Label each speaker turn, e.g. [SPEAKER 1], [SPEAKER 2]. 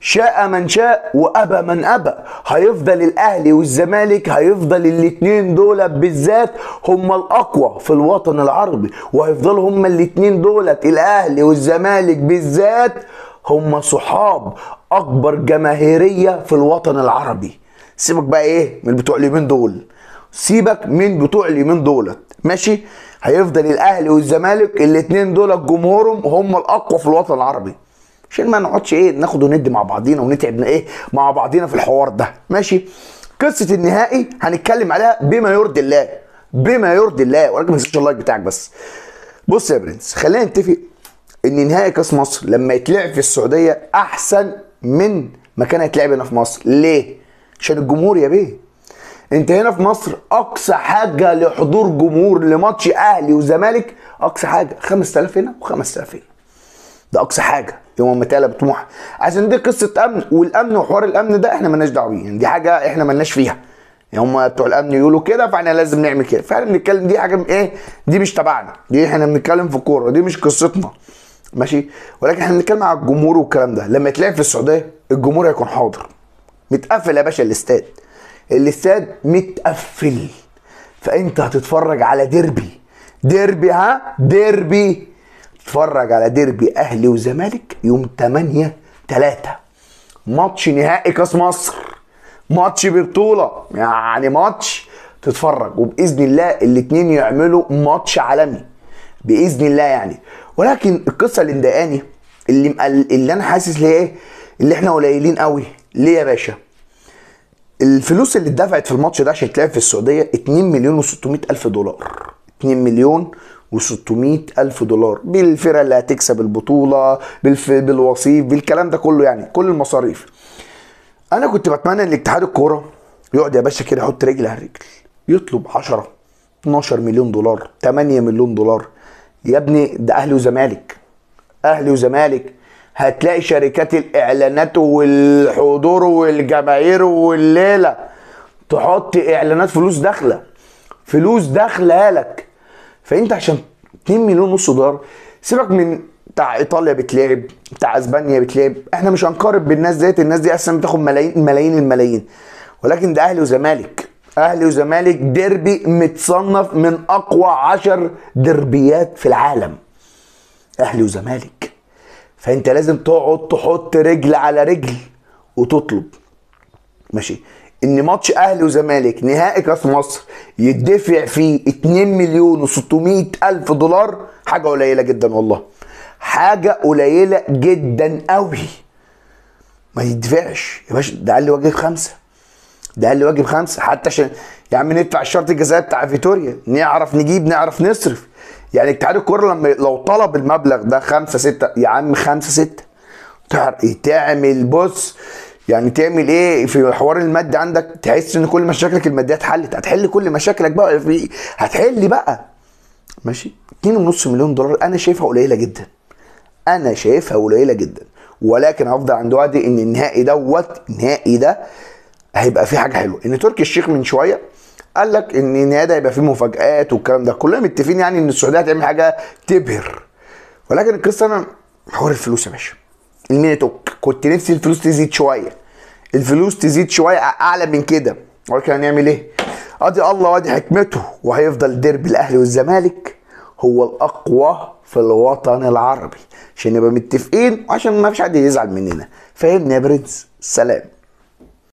[SPEAKER 1] شاء من شاء وابى من ابى. هيفضل الاهلي والزمالك، هيفضل الاتنين دول بالذات هم الاقوى في الوطن العربي، وهيفضلوا هم الاتنين دول الاهلي والزمالك بالذات هم صحاب اكبر جماهيريه في الوطن العربي. سيبك بقى ايه من بتوع اليومين دول، سيبك من بتوع اليومين دولت، ماشي؟ هيفضل الاهلي والزمالك الاتنين دول جمهورهم هم الاقوى في الوطن العربي، عشان ما نقعدش ايه ناخد وندي مع بعضينا ونتعب ايه مع بعضينا في الحوار ده، ماشي؟ قصه النهائي هنتكلم عليها بما يرضي الله، بما يرضي الله، ولكن ما تنساش اللايك بتاعك بس. بص يا برنس، خلينا نتفق ان نهائي كاس مصر لما يتلعب في السعوديه احسن من ما كان هيتلعب هنا في مصر. ليه؟ عشان الجمهور يا بيه. انت هنا في مصر اقصى حاجه لحضور جمهور لماتش اهلي وزمالك اقصى حاجه 5000 هنا و5000 هنا، ده اقصى حاجه يوم ما تعلى بطموح، عشان دي قصه امن، والامن وحوار الامن ده احنا مالناش دعوه بيه، يعني دي حاجه احنا مالناش فيها، يعني هم بتوع الامن يقولوا كده فاحنا لازم نعمل كده، فاحنا بنتكلم دي حاجه ايه، دي مش تبعنا، دي احنا بنتكلم في كوره، دي مش قصتنا، ماشي؟ ولكن احنا بنتكلم على الجمهور والكلام ده. لما يتلعب في السعوديه الجمهور هيكون حاضر، متقفل يا باشا الاستاد، الاستاد متقفل، فانت هتتفرج على ديربي ها ديربي، تتفرج على ديربي اهلي وزمالك يوم 8/3، ماتش نهائي كاس مصر، ماتش ببطوله، يعني ماتش تتفرج، وباذن الله الاتنين يعملوا ماتش عالمي باذن الله يعني. ولكن القصه اللي مضايقاني، اللي انا حاسس ليه ايه، اللي احنا قليلين قوي. ليه يا باشا؟ الفلوس اللي اتدفعت في الماتش ده عشان يتلعب في السعوديه 2 مليون و600 الف دولار، 2 مليون و600 الف دولار، بالفرقه اللي هتكسب البطوله، بالوصيف، بالكلام ده كله، يعني كل المصاريف. انا كنت بتمنى ان اتحاد الكوره يقعد يا باشا كده يحط رجل على رجل، يطلب 10 12 مليون دولار، 8 مليون دولار. يا ابني ده اهلي وزمالك، اهلي وزمالك، هتلاقي شركات الاعلانات والحضور والجماهير والليله تحط اعلانات، فلوس داخله لك. فانت عشان 2 مليون ونص دولار، سيبك من بتاع ايطاليا بتلعب، بتاع اسبانيا بتلعب، احنا مش هنقارب بالناس ديت، الناس دي اصلا بتاخد ملايين الملايين، ولكن ده اهلي وزمالك، اهلي وزمالك ديربي متصنف من اقوى 10 ديربيات في العالم، اهلي وزمالك. فانت لازم تقعد تحط رجل على رجل وتطلب، ماشي؟ ان ماتش اهلي وزمالك نهائي كاس مصر يدفع فيه 2 مليون و600 الف دولار، حاجه قليله جدا والله، حاجه قليله جدا قوي، ما يدفعش يا باشا، ده اقل واجب 5، ده اقل واجب 5، حتى عشان يا عم ندفع الشرط الجزائي بتاع فيتوريا، نعرف نجيب، نعرف نصرف. يعني اتحاد الكوره لو طلب المبلغ ده 5-6 يا عم، 5-6 تعمل، بص يعني تعمل ايه في حوار المادي عندك، تحس ان كل مشاكلك الماديه اتحلت، هتحل كل مشاكلك بقى هتحل بقى، ماشي؟ 2.5 مليون دولار انا شايفها قليله جدا، انا شايفها قليله جدا، ولكن هفضل عند وعدي ان النهائي ده هيبقى فيه حاجه حلوه. ان تركي الشيخ من شويه قال لك ان النهائي ده هيبقى فيه مفاجآت والكلام ده، كلنا متفقين يعني ان السعوديه هتعمل حاجه تبهر، ولكن القصه انا حوار الفلوس يا باشا، الميني توك، كنت نفسي الفلوس تزيد شويه، اعلى من كده، ولكن هنعمل ايه؟ ادي الله وادي حكمته، وهيفضل ديربي الاهلي والزمالك هو الاقوى في الوطن العربي، عشان نبقى متفقين وعشان ما فيش حد يزعل مننا، فاهمني يا برنس؟ سلام.